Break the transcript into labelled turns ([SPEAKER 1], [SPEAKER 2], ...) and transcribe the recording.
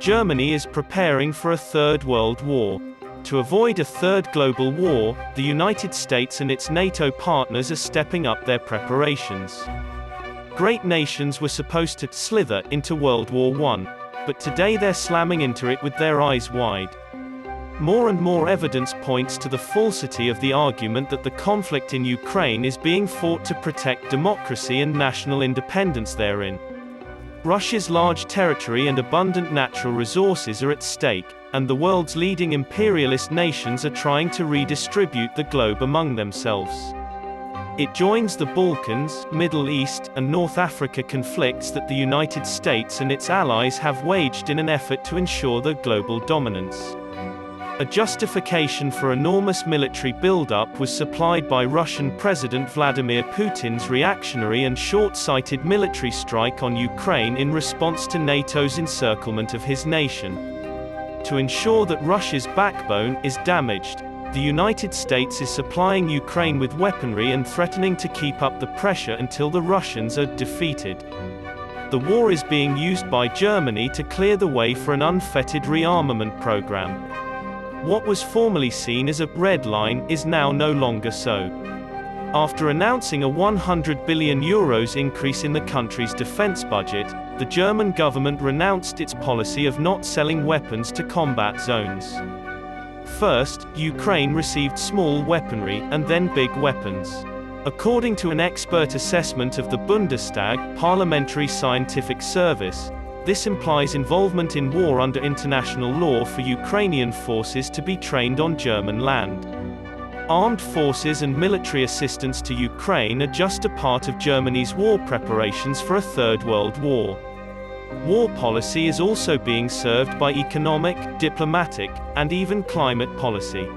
[SPEAKER 1] Germany is preparing for a Third World War. To avoid a third global war, the United States and its NATO partners are stepping up their preparations. Great nations were supposed to slither into World War I, but today they're slamming into it with their eyes wide. More and more evidence points to the falsity of the argument that the conflict in Ukraine is being fought to protect democracy and national independence therein. Russia's large territory and abundant natural resources are at stake, and the world's leading imperialist nations are trying to redistribute the globe among themselves. It joins the Balkans, Middle East, and North Africa conflicts that the United States and its allies have waged in an effort to ensure their global dominance. A justification for enormous military buildup was supplied by Russian President Vladimir Putin's reactionary and short-sighted military strike on Ukraine in response to NATO's encirclement of his nation. To ensure that Russia's backbone is damaged, the United States is supplying Ukraine with weaponry and threatening to keep up the pressure until the Russians are defeated. The war is being used by Germany to clear the way for an unfettered rearmament program. What was formerly seen as a red line is now no longer so. After announcing a €100 billion increase in the country's defense budget, the German government renounced its policy of not selling weapons to combat zones. First, Ukraine received small weaponry, and then big weapons. According to an expert assessment of the Bundestag, Parliamentary Scientific Service, this implies involvement in war under international law for Ukrainian forces to be trained on German land. Armed forces and military assistance to Ukraine are just a part of Germany's war preparations for a Third World War. War policy is also being served by economic, diplomatic, and even climate policy.